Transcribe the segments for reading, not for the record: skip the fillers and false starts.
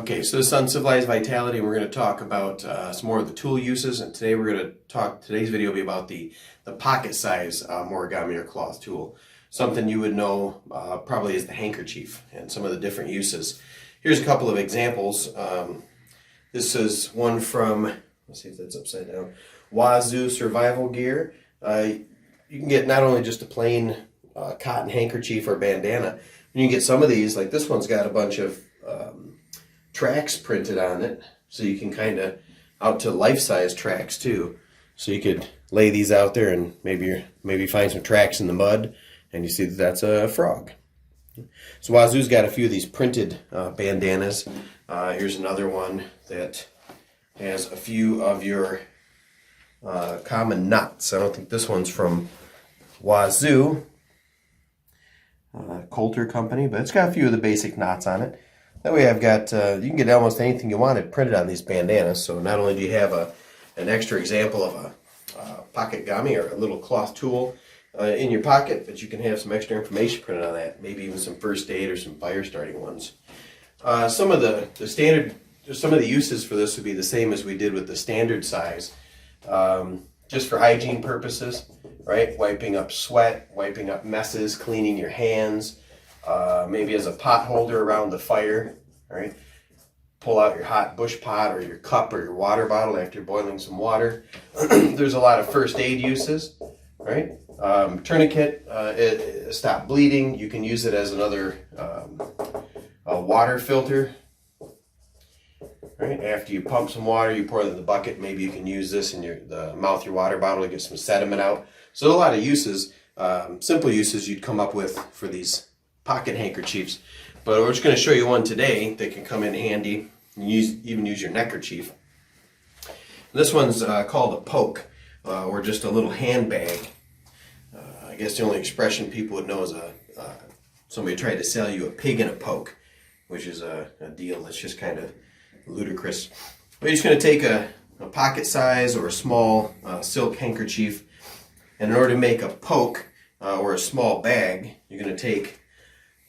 Okay, so this is Uncivilized Vitality, and we're going to talk about some more of the tool uses. And today today's video will be about the pocket size Moreygami or cloth tool. Something you would know probably is the handkerchief and some of the different uses. Here's a couple of examples. This is one from, let's see if that's upside down, Wazoo Survival Gear. You can get not only just a plain cotton handkerchief or bandana, you can get some of these, like this one's got a bunch of tracks printed on it, so you can kind of out to life-size tracks too. So you could lay these out there and maybe find some tracks in the mud, and you see that that's a frog. So Wazoo's got a few of these printed bandanas. Here's another one that has a few of your common knots. I don't think this one's from Wazoo, Coulter Company, but it's got a few of the basic knots on it. That way I've got, you can get almost anything you wanted printed on these bandanas. So not only do you have an extra example of a pocket gami or a little cloth tool in your pocket, but you can have some extra information printed on that. Maybe even some first aid or some fire starting ones. Some of the uses for this would be the same as we did with the standard size. Just for hygiene purposes, right? Wiping up sweat, wiping up messes, cleaning your hands. Maybe as a pot holder around the fire, right? Pull out your hot bush pot or your cup or your water bottle after boiling some water. There's a lot of first aid uses, right? Tourniquet, stop bleeding. You can use it as another water filter, right? After you pump some water, you pour it in the bucket. Maybe you can use this in the mouth your water bottle to get some sediment out. So a lot of uses, simple uses you'd come up with for these pocket handkerchiefs, but we're just going to show you one today that can come in handy. Even use your neckerchief. This one's called a poke, or just a little handbag. I guess the only expression people would know is somebody tried to sell you a pig in a poke, which is a deal that's just kind of ludicrous. We're just going to take a pocket size or a small silk handkerchief, and in order to make a poke or a small bag, you're going to take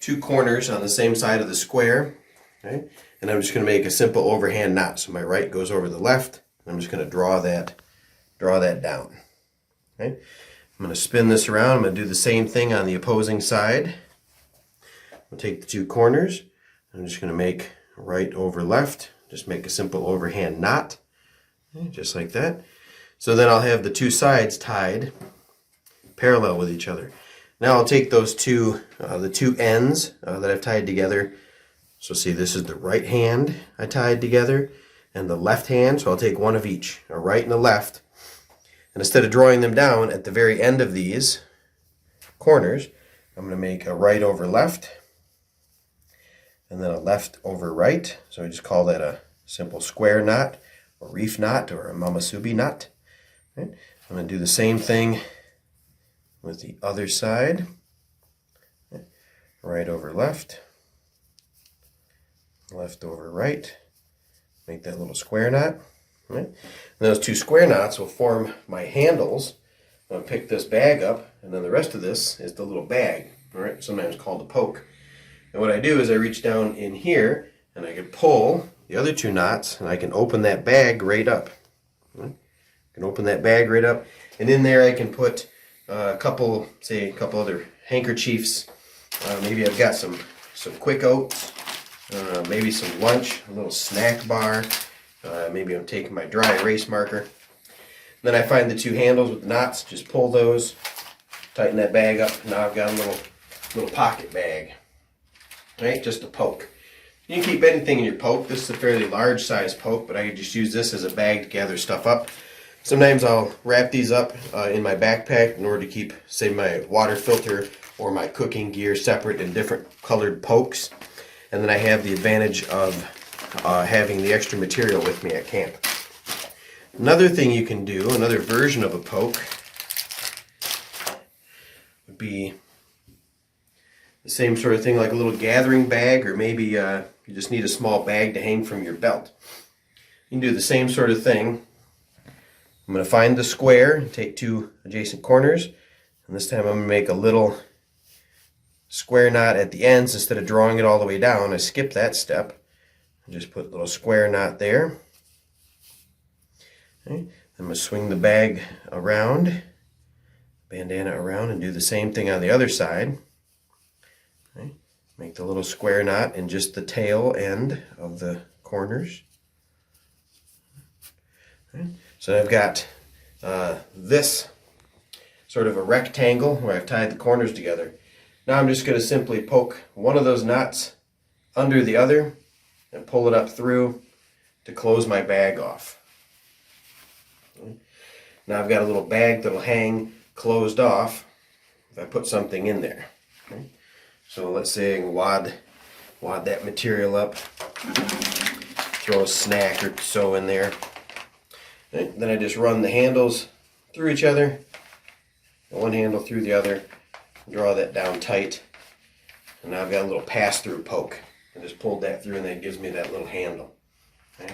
two corners on the same side of the square, okay? And I'm just going to make a simple overhand knot. So my right goes over the left. I'm just going to draw that down. Okay? I'm going to spin this around. I'm going to do the same thing on the opposing side. I'll take the two corners. I'm just going to make right over left. Just make a simple overhand knot, okay? Just like that. So then I'll have the two sides tied parallel with each other. Now I'll take those the two ends that I've tied together. So see, this is the right hand I tied together and the left hand. So I'll take one of each, a right and a left. And instead of drawing them down at the very end of these corners, I'm going to make a right over left and then a left over right. So I just call that a simple square knot or reef knot or a mamasubi knot. Okay? I'm going to do the same thing with the other side. Right over left, left over right. Make that little square knot. Right? And those two square knots will form my handles. I'm going to pick this bag up, and then the rest of this is the little bag, right? Sometimes called a poke. And what I do is I reach down in here, and I can pull the other two knots, and I can open that bag right up. Right? I can open that bag right up, and in there I can put a couple other handkerchiefs. Maybe I've got some quick oats, maybe some lunch, a little snack bar. Maybe I'm taking my dry erase marker. Then I find the two handles with the knots, just pull those, tighten that bag up. Now I've got a little pocket bag, right? Just a poke. You can keep anything in your poke. This is a fairly large size poke, but I could just use this as a bag to gather stuff up. Sometimes I'll wrap these up in my backpack in order to keep, say, my water filter or my cooking gear separate in different colored pokes. And then I have the advantage of having the extra material with me at camp. Another thing you can do, another version of a poke, would be the same sort of thing, like a little gathering bag, or maybe you just need a small bag to hang from your belt. You can do the same sort of thing. I'm going to find the square and take two adjacent corners, and this time I'm going to make a little square knot at the ends. Instead of drawing it all the way down, I skip that step. Just put a little square knot there. Okay. I'm going to swing the bag around, bandana around, and do the same thing on the other side. Okay. Make the little square knot in just the tail end of the corners. Okay. So I've got this sort of a rectangle where I've tied the corners together. Now I'm just going to simply poke one of those knots under the other and pull it up through to close my bag off. Okay. Now I've got a little bag that'll hang closed off if I put something in there. Okay. So let's say I can wad that material up, throw a snack or so in there. And then I just run the handles through each other, one handle through the other, draw that down tight, and now I've got a little pass-through poke. I just pulled that through and that gives me that little handle. Okay.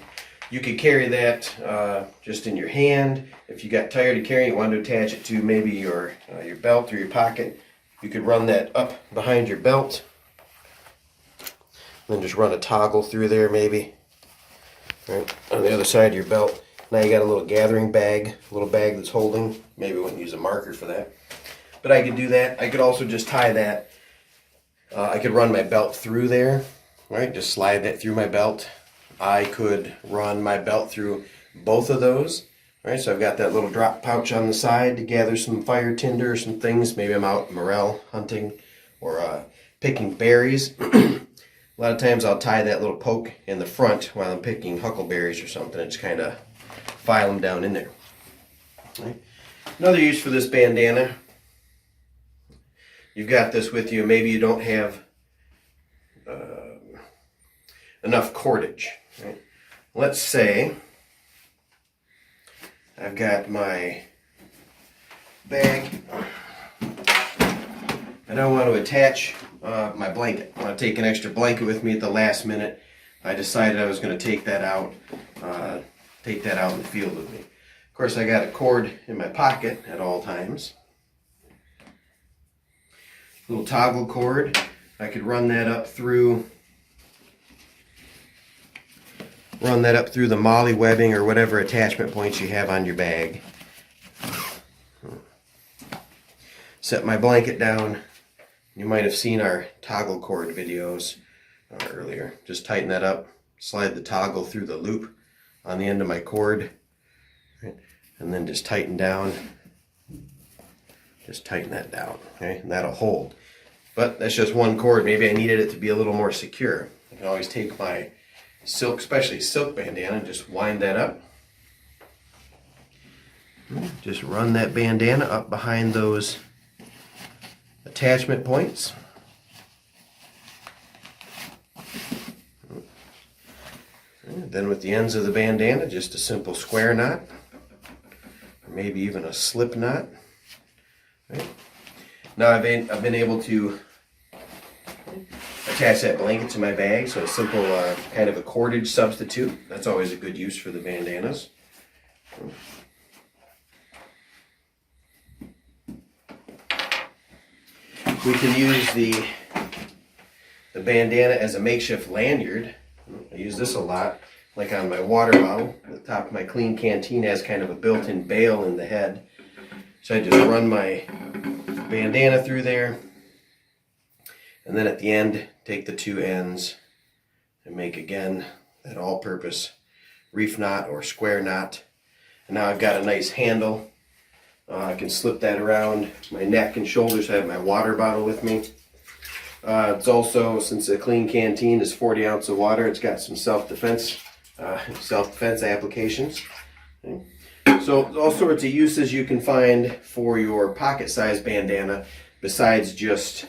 You could carry that just in your hand. If you got tired of carrying it, wanted to attach it to maybe your belt or your pocket, you could run that up behind your belt, then just run a toggle through there maybe, right on the other side of your belt. Now you got a little gathering bag, a little bag that's holding. Maybe I wouldn't use a marker for that. But I could do that. I could also just tie that. I could run my belt through there, right? Just slide that through my belt. I could run my belt through both of those, right? So I've got that little drop pouch on the side to gather some fire tinder or some things. Maybe I'm out morel hunting or picking berries. A lot of times I'll tie that little poke in the front while I'm picking huckleberries or something and just kind of file them down in there. Right. Another use for this bandana, you've got this with you, maybe you don't have enough cordage. Right. Let's say I've got my bag, I don't want to attach my blanket. I want to take an extra blanket with me at the last minute. I decided I was going to take that out in the field with me. Of course, I got a cord in my pocket at all times. Little toggle cord. I could run that up through the molly webbing or whatever attachment points you have on your bag. Set my blanket down. You might have seen our toggle cord videos earlier. Just tighten that up, slide the toggle through the loop on the end of my cord, right? And then just tighten down. Just tighten that down, okay? And that'll hold. But that's just one cord. Maybe I needed it to be a little more secure. I can always take my silk, especially silk bandana, and just wind that up. Just run that bandana up behind those attachment points. And then with the ends of the bandana, just a simple square knot, or maybe even a slip knot. Right. Now I've been able to attach that blanket to my bag, so a simple kind of a cordage substitute. That's always a good use for the bandanas. We can use the bandana as a makeshift lanyard. I use this a lot, like on my water bottle. The top of my clean canteen has kind of a built-in bail in the head. So I just run my bandana through there, and then at the end, take the two ends and make again that all-purpose reef knot or square knot. And now I've got a nice handle. I can slip that around my neck and shoulders. I have my water bottle with me. It's also, since a clean canteen is 40 ounces of water, it's got some self-defense applications. Okay. So all sorts of uses you can find for your pocket-sized bandana besides just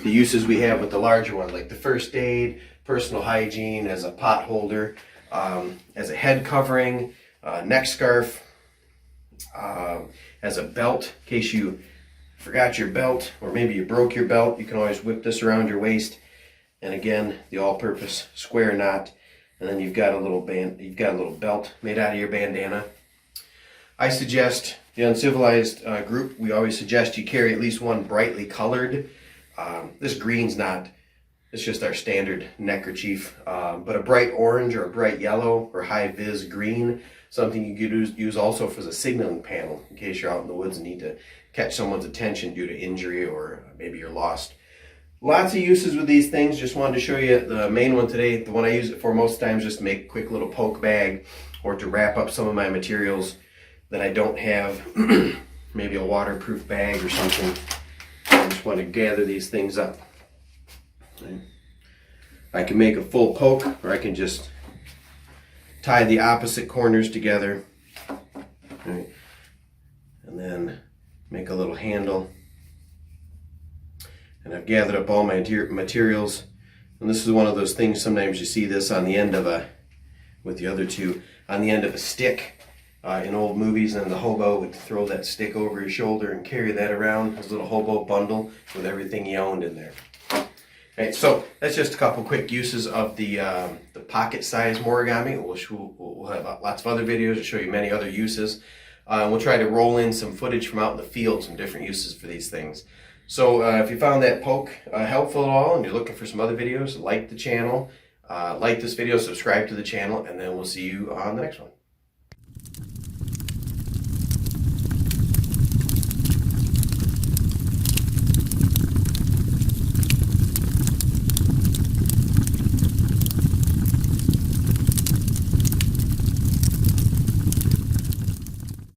the uses we have with the larger one, like the first aid, personal hygiene, as a pot holder, as a head covering, neck scarf, as a belt in case you forgot your belt or maybe you broke your belt. You can always whip this around your waist, and again the all-purpose square knot, and then you've got a little belt made out of your bandana. I suggest, the uncivilized group, we always suggest you carry at least one brightly colored. This green's not It's just our standard neckerchief, but a bright orange or a bright yellow or high vis green, something you could use also for the signaling panel in case you're out in the woods and need to catch someone's attention due to injury or maybe you're lost. Lots of uses with these things. Just wanted to show you the main one today. The one I use it for most times, just to make a quick little poke bag or to wrap up some of my materials that I don't have, maybe a waterproof bag or something. I just want to gather these things up. I can make a full poke, or I can just tie the opposite corners together, and then make a little handle. And I've gathered up all my materials, and this is one of those things, sometimes you see this on the end of with the other two, on the end of a stick in old movies, and the hobo would throw that stick over his shoulder and carry that around, his little hobo bundle with everything he owned in there. Right, so that's just a couple quick uses of the pocket size Moreygami. We'll have lots of other videos to show you many other uses. We'll try to roll in some footage from out in the field, some different uses for these things. So if you found that poke helpful at all and you're looking for some other videos, like the channel, like this video, subscribe to the channel, and then we'll see you on the next one.